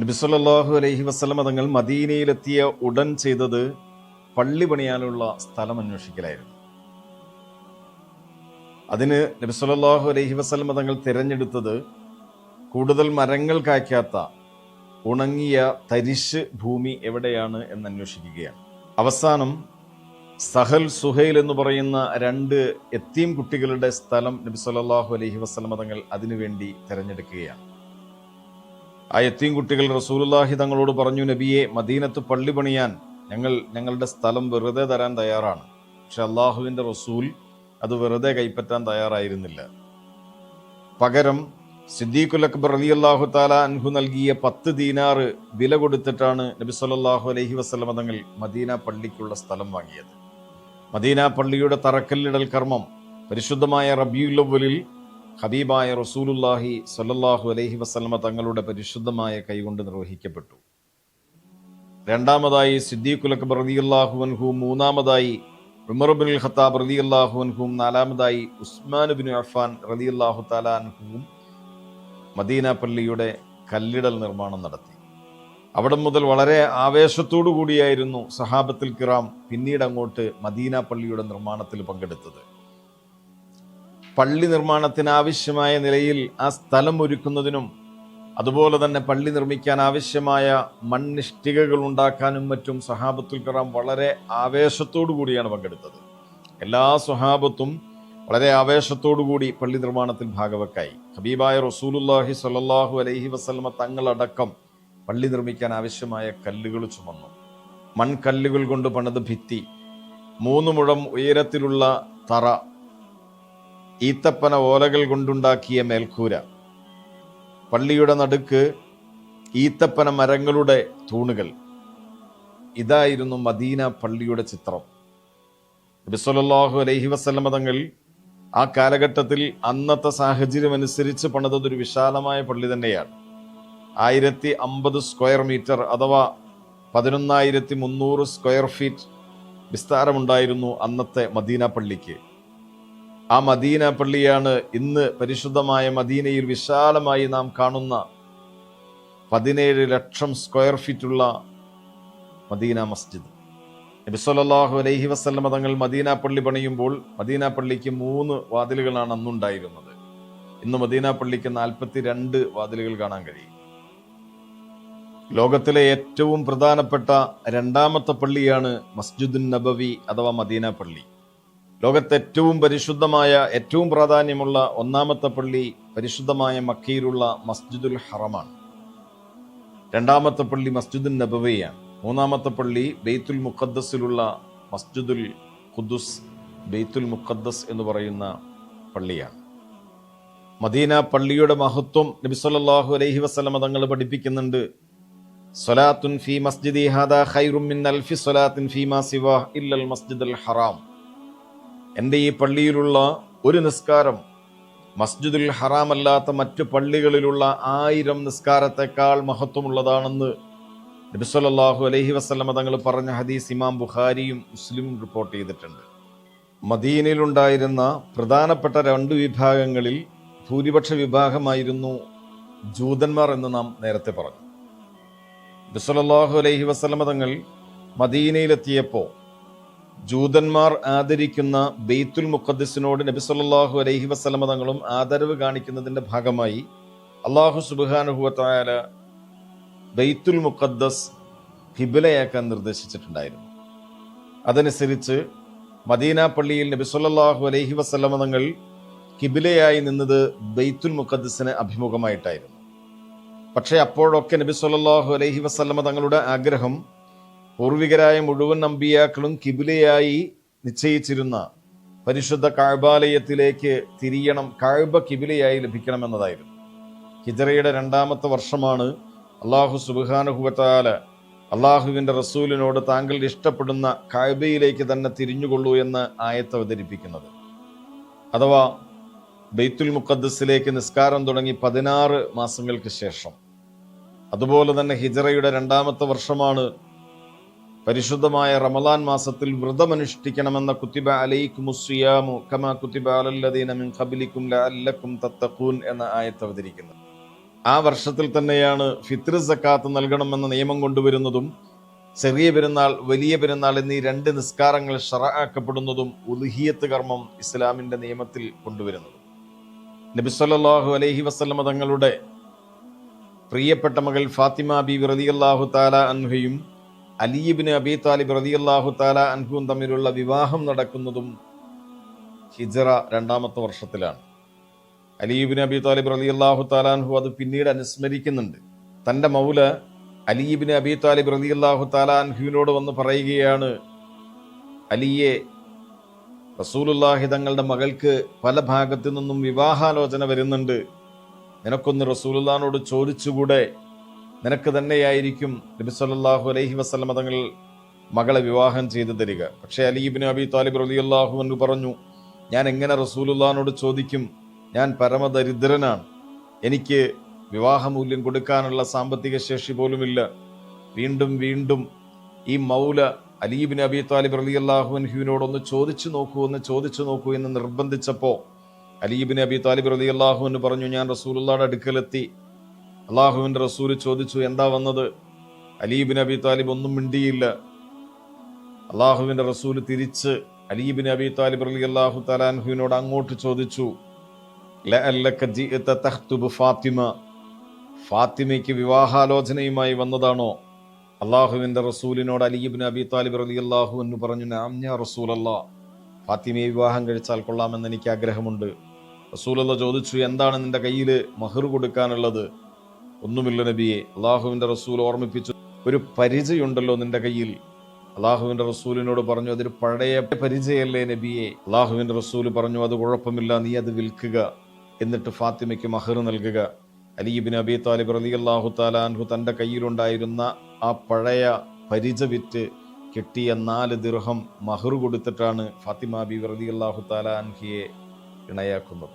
നബി സല്ലല്ലാഹു അലൈഹി വസല്ലമ തങ്ങൾ മദീനയിലെത്തിയ ഉടൻ ചെയ്തത് പള്ളി പണിയാനുള്ള സ്ഥലം അന്വേഷിക്കലായിരുന്നു. അതിന് നബി സല്ലല്ലാഹു അലൈഹി വസല്ലമ തങ്ങൾ തിരഞ്ഞെടുത്തത് കൂടുതൽ മരങ്ങൾ കായ്ക്കാത്ത ഉണങ്ങിയ തരിശ് ഭൂമി എവിടെയാണ് എന്ന് അന്വേഷിക്കുകയാണ്. അവസാനം സഹൽ സുഹൈൽ എന്ന് പറയുന്ന രണ്ട് യത്തീം കുട്ടികളുടെ സ്ഥലം നബി സല്ലല്ലാഹു അലൈഹി വസല്ലമ തങ്ങൾ അതിനുവേണ്ടി തിരഞ്ഞെടുക്കുകയാണ്. ആ യത്തീം കുട്ടികൾ റസൂലുള്ളാഹി തങ്ങളോട് പറഞ്ഞു, നബിയെ, മദീനത്ത് പള്ളി പണിയാൻ ഞങ്ങളുടെ സ്ഥലം വെറുതെ തരാൻ തയ്യാറാണ്. പക്ഷെ അള്ളാഹുവിൻ്റെ റസൂൽ അത് വെറുതെ കൈപ്പറ്റാൻ തയ്യാറായിരുന്നില്ല. പകരം സിദ്ദീഖുൽ അക്ബർ റളിയല്ലാഹു തആല അൻഹു നൽകിയ 10 ദീനാർ വില കൊടുത്തിട്ടാണ് നബി സല്ലല്ലാഹു അലൈഹി വസല്ലമ തങ്ങൾ മദീന പള്ളിക്കുള്ള സ്ഥലം വാങ്ങിയത്. മദീന പള്ളിയുടെ തറക്കല്ലിടൽ കർമ്മം പരിശുദ്ധമായ റബീഉൽ അവ്വലിൽ ഹബീബായ റസൂലുള്ളാഹി സ്വല്ലല്ലാഹു അലൈഹി വസല്ലമ തങ്ങളുടെ പരിശുദ്ധമായ കൈകൊണ്ട് നിർവഹിക്കപ്പെട്ടു. രണ്ടാമതായി സിദ്ദീഖുൽ അക്ബർ റളിയല്ലാഹു അൻഹു, മൂന്നാമതായി ഉമർ ഇബ്നുൽ ഖത്താബ് റളിയല്ലാഹു അൻഹും, നാലാമതായി ഉസ്മാൻ ഇബ്നു അഫ്ഫാൻ റളിയല്ലാഹു തആല അൻഹുവും മദീന പള്ളിയുടെ കല്ലിടൽ നിർമ്മാണം നടത്തി. അവിടെ മുതൽ വളരെ ആവേശത്തോടു കൂടിയായിരുന്നു സഹാബത്തുൽ കിറാം പിന്നീട് അങ്ങോട്ട് മദീന പള്ളിയുടെ നിർമ്മാണത്തിൽ പങ്കെടുത്തത്. പള്ളി നിർമ്മാണത്തിന് ആവശ്യമായ നിലയിൽ ആ സ്ഥലം ഒരുക്കുന്നതിനും അതുപോലെ തന്നെ പള്ളി നിർമ്മിക്കാൻ ആവശ്യമായ മണ്ണിഷ്ടികകൾ ഉണ്ടാക്കാനും മറ്റും സഹാബത്തുൽ കിറാം വളരെ ആവേശത്തോടു കൂടിയാണ് പങ്കെടുത്തത്. എല്ലാ സ്വഹാബത്തും വളരെ ആവേശത്തോടു കൂടി പള്ളി നിർമ്മാണത്തിൽ ഭാഗവക്കായി. ഹബീബായ റസൂലുള്ളാഹി സ്വല്ലല്ലാഹു അലൈഹി വസല്ലമ തങ്ങളടക്കം പള്ളി നിർമ്മിക്കാൻ ആവശ്യമായ കല്ലുകൾ ചുമന്നു. മൺകല്ലുകൾ കൊണ്ട് പണിത ഭിത്തി, 3 മുഴം ഉയരത്തിലുള്ള തറ, ഈത്തപ്പന ഓലകൾ കൊണ്ടുണ്ടാക്കിയ മേൽക്കൂര, പള്ളിയുടെ നടുക്ക് ഈത്തപ്പന മരങ്ങളുടെ തൂണുകൾ. ഇതായിരുന്നു മദീന പള്ളിയുടെ ചിത്രം. നബി സല്ലല്ലാഹു അലൈഹി വസല്ലമ തങ്ങൾ ആ കാലഘട്ടത്തിൽ അന്നത്തെ സാഹചര്യം അനുസരിച്ച് പണിതൊരു വിശാലമായ പള്ളി തന്നെയാണ്. 1050 സ്ക്വയർ മീറ്റർ അഥവാ 11,300 സ്ക്വയർ ഫീറ്റ് വിസ്താരമുണ്ടായിരുന്നു അന്നത്തെ മദീന പള്ളിക്ക്. ആ മദീന പള്ളിയാണ് ഇന്ന് പരിശുദ്ധമായ മദീനയിൽ വിശാലമായി നാം കാണുന്ന 17 ലക്ഷം സ്ക്വയർ ഫീറ്റുള്ള മദീന മസ്ജിദ്. നബി സല്ലല്ലാഹു അലൈഹി വസല്ലമ തങ്ങൾ മദീന പള്ളി പണിയുമ്പോൾ മദീന പള്ളിക്ക് 3 വാതിലുകളാണ് അന്നുണ്ടായിരുന്നത്. ഇന്ന് മദീന പള്ളിക്ക് 42 വാതിലുകൾ കാണാൻ കഴിയും. ലോകത്തിലെ ഏറ്റവും പ്രധാനപ്പെട്ട 2ാമത്തെ പള്ളിയാണ് മസ്ജിദുൻ നബവി അഥവാ മദീന പള്ളി. ലോകത്തെ ഏറ്റവും പരിശുദ്ധമായ, ഏറ്റവും പ്രാധാന്യമുള്ള 1ാമത്തെ പള്ളി പരിശുദ്ധമായ മക്കയിലുള്ള മസ്ജിദുൽ ഹറമാണ്. 2ാമത്തെ പള്ളി മസ്ജിദുൻ നബവിയാണ്. 3ാമത്തെ പള്ളി ബൈത്തുൽ മുഖദ്ദസിലുള്ള മസ്ജിദുൽ ഖുദ്ദുസ്, ബൈത്തുൽ മുഖദ്ദസ് എന്ന് പറയുന്ന പള്ളിയാണ്. മദീന പള്ളിയുടെ മഹത്വം നബി സല്ലല്ലാഹു അലൈഹി വസല്ലമ തങ്ങൾ പഠിപ്പിക്കുന്നുണ്ട്. സ്വലാത്തുൻ ഫീ മസ്ജിദി ഹാദാ ഖൈറും മിൻ അൽഫി സ്വലാത്തിൻ ഫീമാ സിവാ ഇല്ലൽ മസ്ജിദുൽ ഹറാം. എൻ്റെ ഈ പള്ളിയിലുള്ള ഒരു നിസ്കാരം മസ്ജിദുൽ ഹറാം അല്ലാത്ത മറ്റു പള്ളികളിലുള്ള 1000 നിസ്കാരത്തെക്കാൾ മഹത്വമുള്ളതാണെന്ന് നബി സല്ലല്ലാഹു അലൈഹി വസല്ലമ തങ്ങൾ പറഞ്ഞ ഹദീസ് ഇമാം ബുഖാരിയും മുസ്ലിമും റിപ്പോർട്ട് ചെയ്തിട്ടുണ്ട്. മദീനയിലുണ്ടായിരുന്ന പ്രധാനപ്പെട്ട 2 വിഭാഗങ്ങളിൽ ഭൂരിപക്ഷ വിഭാഗമായിരുന്നു ജൂതന്മാർ എന്ന് നാം നേരത്തെ പറഞ്ഞു. നബി സല്ലല്ലാഹു അലൈഹി വസല്ലമ തങ്ങൾ മദീനയിലെത്തിയപ്പോൾ ജൂതന്മാർ ആദരിക്കുന്ന ബൈത്തുൽ മുഖദ്ദസിനോട് നബി സല്ലല്ലാഹു അലൈഹി വസല്ലമ തങ്ങളും ആദരവ് കാണിക്കുന്നതിന്റെ ഭാഗമായി അല്ലാഹു സുബ്ഹാനഹു വ തആല ബൈത്തുൽ മുഖദ്ദസ് ഖിബ്ലയാക്കാൻ നിർദ്ദേശിച്ചിട്ടുണ്ടായിരുന്നു. അതനുസരിച്ച് മദീന പള്ളിയിൽ നബി സല്ലല്ലാഹു അലൈഹി വസല്ലമ തങ്ങൾ ഖിബ്ലയായി നിന്നത് ബൈത്തുൽ മുഖദ്ദസിന് അഭിമുഖമായിട്ടായിരുന്നു. പക്ഷേ അപ്പോഴൊക്കെ നബി സല്ലല്ലാഹു അലൈഹി വസല്ലമ തങ്ങളുടെ ആഗ്രഹം പൂർവികരായ മുഴുവൻ അമ്പിയാക്കളും ഖിബ്ലയായി നിശ്ചയിച്ചിരുന്ന പരിശുദ്ധ കഅബാലയത്തിലേക്ക് തിരിയണം, കഅബ ഖിബ്ലയായി ലഭിക്കണമെന്നതായിരുന്നു. ഹിജ്റയുടെ 2ാമത്തെ വർഷമാണ് അല്ലാഹു സുബ്ഹാനഹു വ തആല അല്ലാഹുവിൻ്റെ റസൂലിനോട് താങ്കൾ ഇഷ്ടപ്പെടുന്ന കഅബയിലേക്ക് തന്നെ തിരിഞ്ഞുകൊള്ളൂ എന്ന് ആയത്ത് അവതരിപ്പിക്കുന്നത്. അഥവാ ബൈത്തുൽ മുഖദ്ദസിലേക്ക് നിസ്കാരം തുടങ്ങി 16 മാസങ്ങൾക്ക് ശേഷം. അതുപോലെ തന്നെ ഹിജ്റയുടെ 2ാമത്തെ വർഷമാണ് പരിശുദ്ധമായ റമളാൻ മാസത്തിൽ വ്രതമനുഷ്ഠിക്കണമെന്ന കുത്തിബ അലൈക്കുമുസ് സിയാമു കമാ കുത്തിബ അലല്ലദീന മിൻ ഖബ്ലിക്കും ലഅല്ലക്കും തത്തഖൂൻ എന്ന ആയത്ത് അവതരിക്കുന്നത്. ആ വർഷത്തിൽ തന്നെയാണ് ഫിത്ർ സക്കാത്ത് നൽകണമെന്ന നിയമം കൊണ്ടുവരുന്നതും ചെറിയ പെരുന്നാൾ, വലിയ പെരുന്നാൾ എന്നീ 2 നിസ്കാരങ്ങൾ ശറഅക്കപ്പെടുന്നതും ഉദ്ഹിയ്യത്ത് കർമ്മം ഇസ്ലാമിന്റെ നിയമത്തിൽ കൊണ്ടുവരുന്നതും. നബി സല്ലല്ലാഹു അലൈഹി വസല്ലമ തങ്ങളുടെ പ്രിയപ്പെട്ട മകൾ ഫാത്തിമ ബീവി റളിയല്ലാഹു തആല അൻഹയും അലി ഇബ്നു അബീ താലിബ് റളിയല്ലാഹു തആല അൻഹുവും തമ്മിലുള്ള വിവാഹം നടക്കുന്നതും ഹിജ്റ 2ാമത്തെ വർഷത്തിലാണ്. അലി ഇബ്നു അബീ താലിബ് റളിയല്ലാഹു തആല അൻഹു അത് പിന്നീട് അനുസ്മരിക്കുന്നുണ്ട്. തന്റെ മൗല അലി ഇബ്നു അബീ താലിബ് റളിയല്ലാഹു തആല അൻഹുവിനോട് വന്ന് പറയുകയാണ്, അലിയെ, റസൂലുള്ളാഹി തങ്ങളുടെ മകൾക്ക് പല ഭാഗത്തു നിന്നും വിവാഹാലോചന വരുന്നുണ്ട്. നിനക്കൊന്ന് റസൂലുള്ളാഹിനോട് ചോദിച്ചുകൂടെ? നിനക്ക് തന്നെയായിരിക്കും നബി സല്ലല്ലാഹു അലൈഹി വസല്ലമ തങ്ങൾ മകളെ വിവാഹം ചെയ്തു തരിക. പക്ഷേ അലി ഇബ്നു അബീ താലിബ് റളിയല്ലാഹു അൻഹു പറഞ്ഞു, ഞാൻ എങ്ങനെ റസൂലുള്ളാഹിനോട് ചോദിക്കും? ഞാൻ പരമദരിദ്രനാണ്. എനിക്ക് വിവാഹമൂല്യം കൊടുക്കാനുള്ള സാമ്പത്തിക ശേഷി പോലുമില്ല. വീണ്ടും വീണ്ടും ഈ മൗല അലി ഇബ്നു അബീ താലിബ് റളിയല്ലാഹു അൻഹുവിനോടൊന്ന് ചോദിച്ചു നോക്കൂ എന്ന് നിർബന്ധിച്ചപ്പോൾ അലി ഇബ്നു അബീ താലിബ് റളിയല്ലാഹു അൻഹു പറഞ്ഞു, ഞാൻ റസൂലുള്ളാഹിയുടെ അടുക്കലെത്തി. അള്ളാഹുവിന്റെ റസൂല് ചോദിച്ചു, എന്താ വന്നത്? അലി ഇബ്നു അബീ താലിബ് ഒന്നും മിണ്ടിയില്ല. അള്ളാഹുവിന്റെ റസൂല് തിരിച്ച് അലി ഇബ്നു അബീ താലിബ് റളിയല്ലാഹു തആല അൻഹുവിനോട് അങ്ങോട്ട് ചോദിച്ചു, ലഅല്ലക ജിഅത തഖ്തുബു ഫാത്തിമ, ഫാത്തിമയ്ക്ക് വിവാഹാലോചനയുമായി വന്നതാണോ? അള്ളാഹുവിന്റെ റസൂലിനോട് അലി ഇബ്നു അബീ താലിബ് റളിയല്ലാഹു അൻഹു പറഞ്ഞു, നഅം യാ റസൂലല്ലാഹ്, ഫാത്തിമയെ വിവാഹം കഴിച്ചാൽ കൊള്ളാമെന്ന് എനിക്ക് ആഗ്രഹമുണ്ട്. റസൂലുള്ളാഹി ചോദിച്ചു, എന്താണ് നിന്റെ കയ്യിൽ മഹർ കൊടുക്കാനുള്ളത്? ഒന്നുമില്ല നബിയെ. അള്ളാഹുവിന്റെ റസൂൽ ഓർമ്മിപ്പിച്ചു, ഒരു പരിചയുണ്ടല്ലോ നിന്റെ കയ്യിൽ. അള്ളാഹുവിന്റെ റസൂലിനോട് പറഞ്ഞു, അതൊരു പഴയ പരിചയല്ലേ നബിയെ? അള്ളാഹുവിന്റെ റസൂൽ പറഞ്ഞു, അത് കുഴപ്പമില്ല, നീ അത് വിൽക്കുക, എന്നിട്ട് ഫാത്തിമയ്ക്ക് മഹർ നൽകുക. അലി ഇബ്നു അബീ താലിബ് റളിയല്ലാഹു തആല അൻഹു തന്റെ കയ്യിലുണ്ടായിരുന്ന ആ പഴയ പരിച വിറ്റ് കിട്ടിയ 4 ദിർഹം മഹർ കൊടുത്തിട്ടാണ് ഫാത്തിമ ബീവി റളിയല്ലാഹു തആല അൻഹയെ ഇണയാക്കുന്നത്.